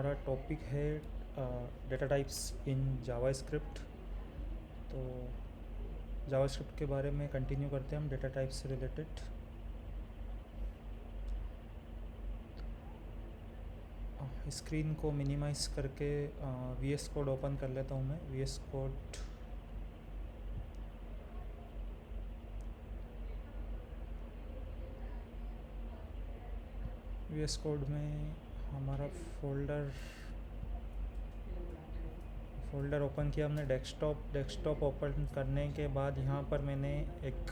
हमारा टॉपिक है data types in JavaScript. तो जावास्क्रिप्ट के बारे में कंटिन्यू करते हैं हम डेटा टाइप्स से रिलेटेड। स्क्रीन को मिनिमाइज़ करके VS कोड ओपन कर लेता हूँ मैं। VS कोड में हमारा फोल्डर ओपन किया हमने। डेस्कटॉप ओपन करने के बाद यहाँ पर मैंने एक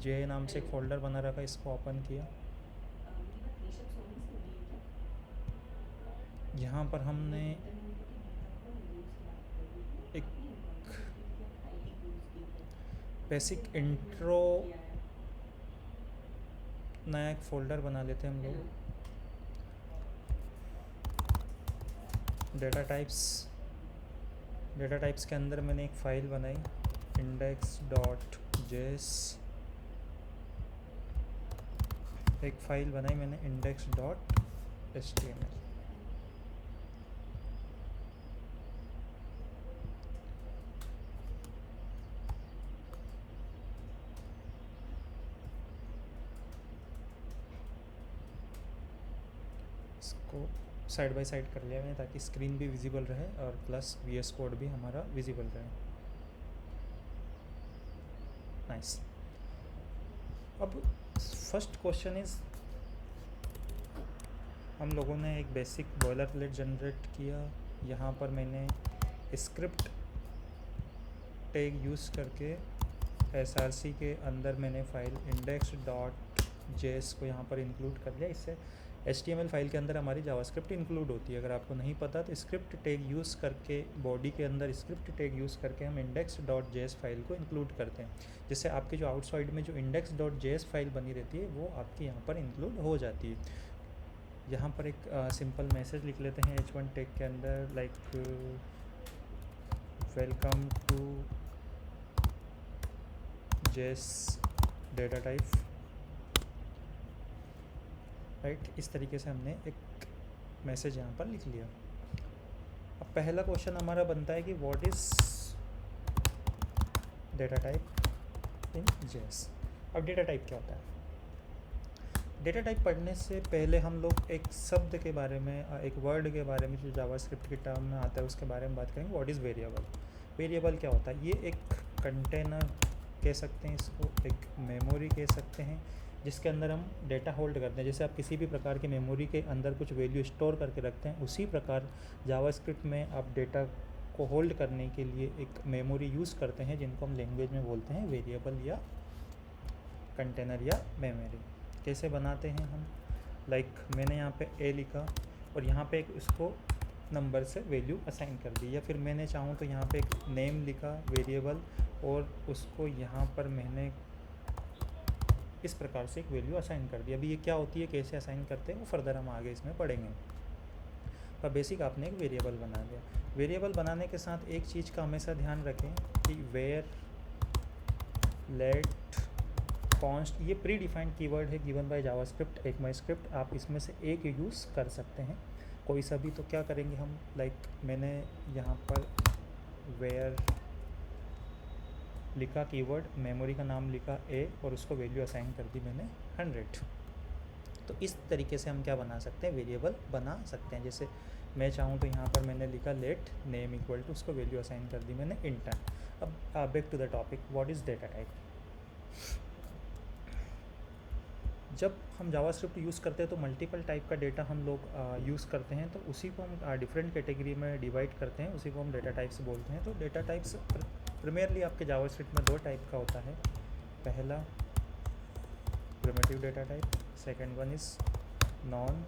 जे नाम से एक फ़ोल्डर बना रखा, इसको ओपन किया। यहाँ पर हमने एक बेसिक इंट्रो नया एक फ़ोल्डर बना लेते हैं हम लोग। डेटा टाइप्स के अंदर मैंने एक फ़ाइल बनाई index.js। एक फ़ाइल बनाई मैंने index.html। इसको साइड बाय साइड कर लिया मैंने ताकि स्क्रीन भी विजिबल रहे और प्लस VS कोड भी हमारा विजिबल रहे। नाइस। अब फर्स्ट क्वेश्चन इज़, हम लोगों ने एक बेसिक बॉयलर प्लेट जनरेट किया। यहाँ पर मैंने स्क्रिप्ट टैग यूज़ करके src के अंदर मैंने फाइल index.js को यहाँ पर इंक्लूड कर लिया। इससे HTML फाइल के अंदर हमारी जावास्क्रिप्ट इंक्लूड होती है। अगर आपको नहीं पता तो स्क्रिप्ट टैग यूज़ करके बॉडी के अंदर स्क्रिप्ट टैग यूज़ करके हम index.js फाइल को इंक्लूड करते हैं, जिससे आपके जो आउटसाइड में जो index.js फाइल बनी रहती है वो आपकी यहाँ पर इंक्लूड हो जाती है। यहाँ पर एक सिंपल मैसेज लिख लेते हैं h1 टैग के अंदर, like welcome to JS data type, right. इस तरीके से हमने एक मैसेज यहाँ पर लिख लिया। अब पहला क्वेश्चन हमारा बनता है कि what is data type in JS। अब डेटा टाइप क्या होता है? डेटा टाइप पढ़ने से पहले हम लोग एक शब्द के बारे में, एक वर्ड के बारे में जो जावास्क्रिप्ट के टर्म में आता है उसके बारे में बात करेंगे। What is variable? वेरिएबल क्या होता है? ये एक कंटेनर कह सकते हैं, इसको एक मेमोरी कह सकते हैं, जिसके अंदर हम डेटा होल्ड करते हैं। जैसे आप किसी भी प्रकार की मेमोरी के अंदर कुछ वैल्यू स्टोर करके रखते हैं, उसी प्रकार जावास्क्रिप्ट में आप डेटा को होल्ड करने के लिए एक मेमोरी यूज़ करते हैं, जिनको हम लैंग्वेज में बोलते हैं वेरिएबल या कंटेनर या मेमोरी। कैसे बनाते हैं हम? लाइक मैंने यहाँ पे a लिखा और यहाँ पे एक उसको नंबर से वैल्यू असाइन कर दी, या फिर मैंने चाहूँ तो यहाँ पे एक नेम लिखा वेरिएबल और उसको यहाँ पर मैंने इस प्रकार से एक वैल्यू असाइन कर दी। अभी ये क्या होती है, कैसे असाइन करते हैं, वो फर्दर हम आगे इसमें पढ़ेंगे। पर बेसिक आपने एक वेरिएबल बना दिया। वेरिएबल बनाने के साथ एक चीज़ का हमेशा ध्यान रखें कि वेयर, लेट, कॉन्स्ट, ये प्री डिफाइंड कीवर्ड है गिवन बाय जावास्क्रिप्ट, ECMAScript। आप इसमें से एक यूज़ कर सकते हैं कोई सा भी। तो क्या करेंगे हम, लाइक मैंने यहाँ पर वेयर लिखा कीवर्ड, मेमोरी का नाम लिखा a और उसको वैल्यू असाइन कर दी मैंने 100। तो इस तरीके से हम क्या बना सकते हैं, वेरिएबल बना सकते हैं। जैसे मैं चाहूँ तो यहाँ पर मैंने लिखा लेट नेम इक्वल टू, उसको वैल्यू असाइन कर दी मैंने इंटर। अब back to the topic, what is data type. जब हम जावास्क्रिप्ट यूज़ करते हैं तो मल्टीपल टाइप का डेटा हम लोग यूज़ करते हैं, तो उसी को हम डिफरेंट कैटेगरी में डिवाइड करते हैं, उसी को हम डेटा टाइप्स बोलते हैं। तो डेटा टाइप्स प्राइमरली आपके जावास्क्रिप्ट में दो टाइप का होता है। पहला primitive data type, second one is non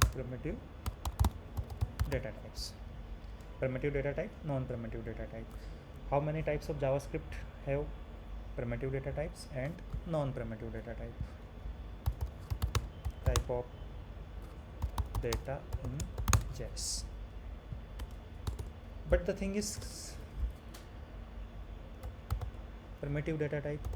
primitive data types. primitive data type, non-primitive data type. How many types of JavaScript have primitive data types and non-primitive data type? Type of data in JS. But the thing is, primitive data type,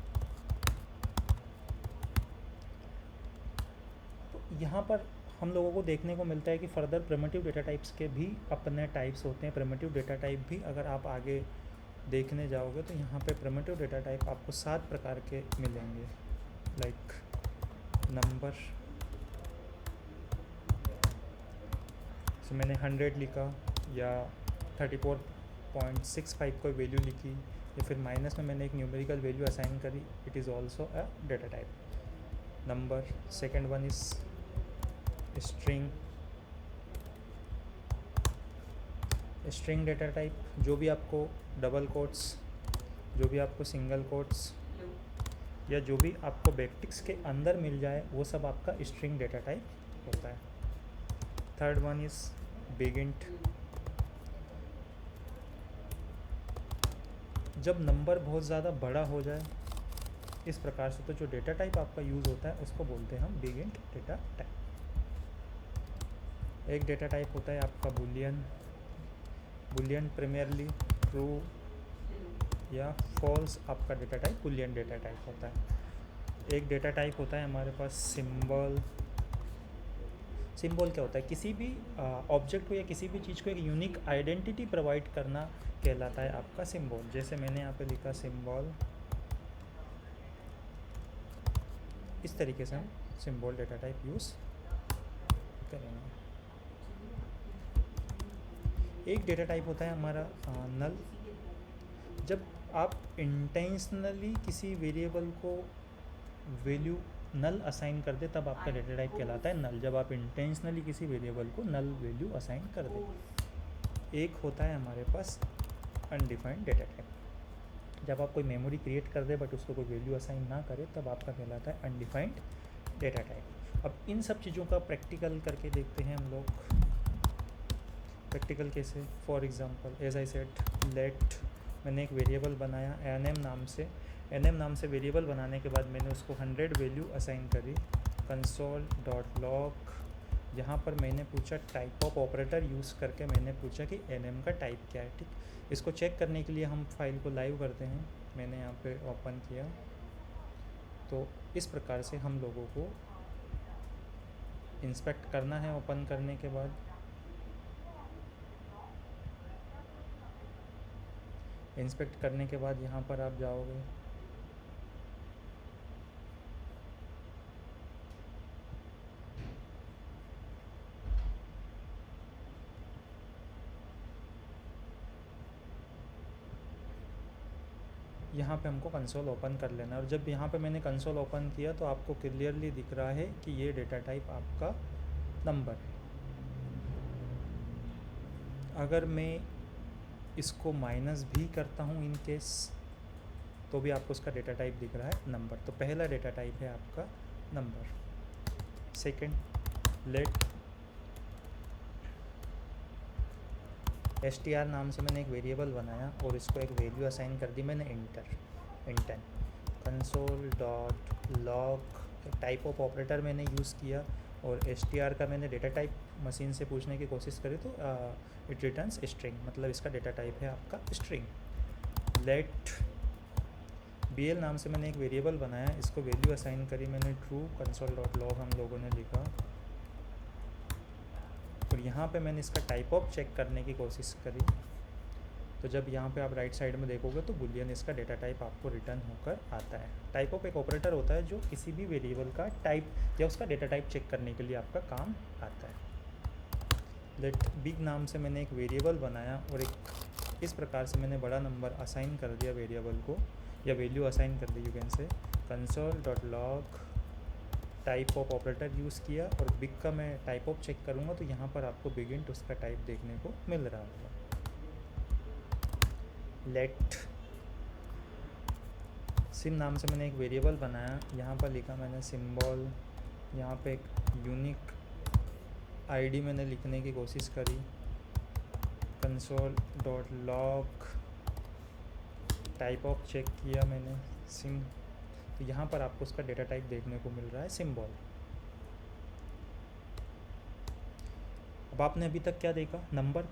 तो यहाँ पर हम लोगों को देखने को मिलता है कि फर्दर प्रिमिटिव डेटा टाइप्स के भी अपने टाइप्स होते हैं। प्रिमिटिव डेटा टाइप भी अगर आप आगे देखने जाओगे तो यहाँ पे प्रिमिटिव डेटा टाइप आपको 7 प्रकार के मिलेंगे, लाइक नंबर। तो मैंने 100 लिखा या 34.65 कोई वैल्यू लिखी, या फिर माइनस में मैंने एक न्यूमेरिकल वैल्यू असाइन करी, it is also a data type number. Second one is string. String data type, जो भी आपको डबल कोट्स, जो भी आपको सिंगल कोट्स, या जो भी आपको बैकटिक्स के अंदर मिल जाए वो सब आपका स्ट्रिंग डेटा टाइप होता है। Third one is bigint. जब नंबर बहुत ज़्यादा बड़ा हो जाए इस प्रकार से, तो जो डेटा टाइप आपका यूज़ होता है उसको बोलते हैं हम बिगिंट डेटा टाइप। एक डेटा टाइप होता है आपका बुलियन। बुलियन प्रीमियरली ट्रू या फॉल्स आपका data type Boolean data type होता है। एक डेटा टाइप होता है हमारे पास सिंबल। सिंबल क्या होता है? किसी भी ऑब्जेक्ट को या किसी भी चीज़ को एक यूनिक आइडेंटिटी प्रोवाइड करना कहलाता है आपका सिंबल। जैसे मैंने यहाँ पे लिखा सिंबल, इस तरीके से हम सिंबल डेटा टाइप यूज़ करेंगे। एक डेटा टाइप होता है हमारा नल। जब आप इंटेंशनली किसी वेरिएबल को वैल्यू नल असाइन कर दे तब आपका डेटा टाइप कहलाता है नल। जब आप इंटेंशनली किसी वेरिएबल को नल वैल्यू असाइन कर दे। एक होता है हमारे पास अनडिफाइंड डेटा टाइप। जब आप कोई मेमोरी क्रिएट कर दे बट उसको कोई वैल्यू असाइन ना करे तब आपका कहलाता है अनडिफाइंड डेटा टाइप। अब इन सब चीज़ों का प्रैक्टिकल करके देखते हैं हम लोग। प्रैक्टिकल कैसे? For example as I said let, मैंने एक वेरिएबल बनाया nm नाम से। nm नाम से वेरिएबल बनाने के बाद मैंने उसको 100 वैल्यू असाइन करी। console.log, यहाँ पर मैंने पूछा टाइप ऑफ ऑपरेटर यूज़ करके मैंने पूछा कि nm का टाइप क्या है। ठीक, इसको चेक करने के लिए हम फाइल को लाइव करते हैं। मैंने यहाँ पे ओपन किया तो इस प्रकार से हम लोगों को इंस्पेक्ट करना है। ओपन करने के बाद इंस्पेक्ट करने के बाद यहाँ पर आप जाओगे, यहाँ पे हमको कंसोल ओपन कर लेना है। और जब यहाँ पे मैंने कंसोल ओपन किया तो आपको क्लियरली दिख रहा है कि ये डेटा टाइप आपका नंबर है। अगर मैं इसको माइनस भी करता हूँ इन केस तो भी आपको उसका डेटा टाइप दिख रहा है नंबर। तो पहला डेटा टाइप है आपका नंबर। सेकंड लेट str नाम से मैंने एक वेरिएबल बनाया और इसको एक वैल्यू असाइन कर दी मैंने इंटन। console.log टाइप ऑफ ऑपरेटर मैंने यूज़ किया और str का मैंने डेटा टाइप मशीन से पूछने की कोशिश करी तो इट रिटर्न्स स्ट्रिंग, मतलब इसका डेटा टाइप है आपका स्ट्रिंग। लेट bl नाम से मैंने एक वेरिएबल बनाया, इसको वैल्यू असाइन करी मैंने ट्रू। console.log हम लोगों ने लिखा और यहाँ पे मैंने इसका टाइप ऑफ चेक करने की कोशिश करी। तो जब यहाँ पे आप राइट साइड में देखोगे तो बुलियन इसका डेटा टाइप आपको रिटर्न होकर आता है। टाइप ऑफ एक ऑपरेटर होता है जो किसी भी वेरिएबल का टाइप या उसका डेटा टाइप चेक करने के लिए आपका काम आता है। लेट बिग नाम से मैंने एक वेरिएबल बनाया और एक इस प्रकार से मैंने बड़ा नंबर असाइन कर दिया वेरिएबल को, या वैल्यू असाइन कर दी you can say. console.log type of operator use किया और बिग का मैं टाइप ऑफ चेक करूँगा तो यहाँ पर आपको बिगिंट उसका टाइप देखने को मिल रहा होगा। लेट सिम नाम से मैंने एक वेरिएबल बनाया, यहाँ पर लिखा मैंने सिंबल। यहाँ पे एक यूनिक आईडी मैंने लिखने की कोशिश करी। console.log टाइप ऑफ चेक किया मैंने सिम, तो यहाँ पर आपको उसका डेटा टाइप देखने को मिल रहा है सिंबल। अब आपने अभी तक क्या देखा, नंबर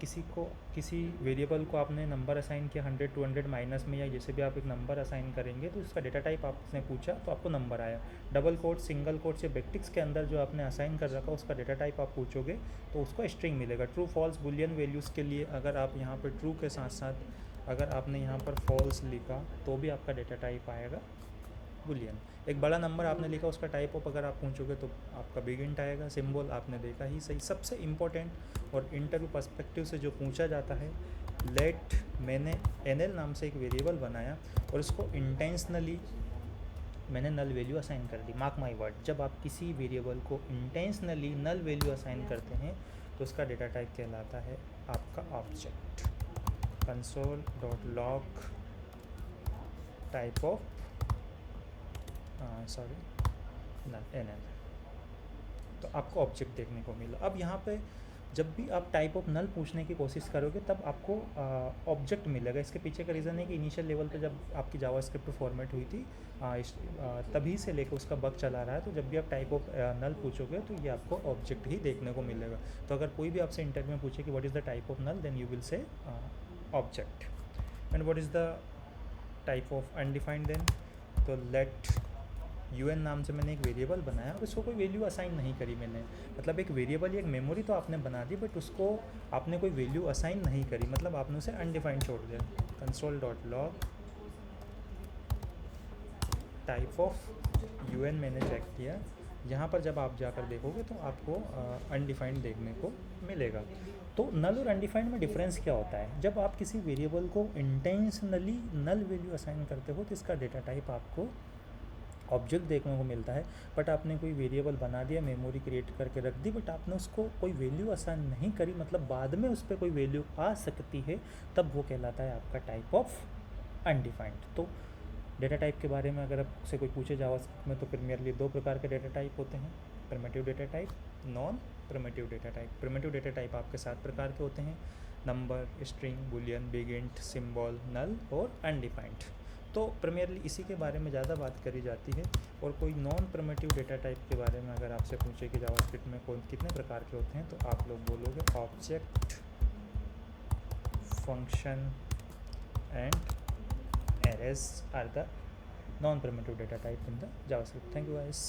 किसी वेरिएबल को आपने नंबर असाइन किया 100 200 माइनस में, या जैसे भी आप एक नंबर असाइन करेंगे तो उसका डेटा टाइप आपने पूछा तो आपको नंबर आया। डबल कोट, सिंगल कोट या बैकटिक्स के अंदर जो आपने असाइन कर रखा उसका डेटा टाइप आप पूछोगे तो उसको स्ट्रिंग मिलेगा। ट्रू फॉल्स बुलियन वैल्यूज़ के लिए अगर आप यहाँ पर ट्रू के साथ साथ अगर आपने यहाँ पर फॉल्स लिखा तो भी आपका डेटा टाइप आएगा बुलियन। एक बड़ा नंबर आपने लिखा उसका टाइप ऑफ अगर आप पूछोगे तो आपका बिग इंट आएगा। सिंबल आपने देखा ही सही। सबसे इम्पोर्टेंट और इंटरव्यू पर्सपेक्टिव से जो पूछा जाता है, लेट, मैंने NL नाम से एक वेरिएबल बनाया और उसको इंटेंशनली मैंने नल वैल्यू असाइन कर दी। मार्क माई वर्ड, जब आप किसी वेरिएबल को इंटेंशनली नल वैल्यू असाइन करते हैं तो उसका डेटा टाइप कहलाता है आपका object. console.log type of NL, तो आपको ऑब्जेक्ट देखने को मिला। अब यहाँ पे जब भी आप टाइप ऑफ नल पूछने की कोशिश करोगे तब आपको ऑब्जेक्ट मिलेगा। इसके पीछे का रीज़न है कि इनिशियल लेवल पे जब आपकी जावास्क्रिप्ट फॉर्मेट हुई थी तभी से लेकर उसका बग चला रहा है, तो जब भी आप टाइप ऑफ नल पूछोगे तो ये आपको ऑब्जेक्ट ही देखने को मिलेगा। तो अगर कोई भी आपसे इंटरव्यू में पूछे कि what is the type of null, then you will say object. And what is the type of undefined, then तो लेट UN नाम से मैंने एक वेरिएबल बनाया और उसको कोई वैल्यू असाइन नहीं करी मैंने। मतलब एक वेरिएबल या एक मेमोरी तो आपने बना दी बट उसको आपने कोई वैल्यू असाइन नहीं करी, मतलब आपने उसे अनडिफाइंड छोड़ दिया। console.log टाइप ऑफ UN मैंने चेक किया। यहाँ पर जब आप जाकर देखोगे तो आपको अनडिफाइंड देखने को मिलेगा। तो नल और अनडिफाइंड में डिफरेंस क्या होता है? जब आप किसी वेरिएबल को इंटेंशनली नल वैल्यू असाइन करते हो तो इसका डेटा टाइप आपको ऑब्जेक्ट देखने को मिलता है। बट आपने कोई वेरिएबल बना दिया, मेमोरी क्रिएट करके रख दी, बट आपने उसको कोई वैल्यू असाइन नहीं करी, मतलब बाद में उस पर कोई वैल्यू आ सकती है, तब वो कहलाता है आपका टाइप ऑफ अनडिफाइंड। तो डेटा टाइप के बारे में अगर आपसे कोई पूछे जावास्क्रिप्ट में तो प्रिमियरली 2 प्रकार के डेटा टाइप होते हैं, primitive data type, non primitive data type. Primitive data type आपके 7 प्रकार के होते हैं, number, string, boolean, big int, symbol, null और अनडिफाइंड। तो प्रिमियरली इसी के बारे में ज़्यादा बात करी जाती है। और कोई नॉन प्रिमिटिव डेटा टाइप के बारे में अगर आपसे पूछे कि जावास्क्रिप्ट में कौन कितने प्रकार के होते हैं तो आप लोग बोलोगे object, function and arrays are the non-primitive data type in the JavaScript. Thank you guys.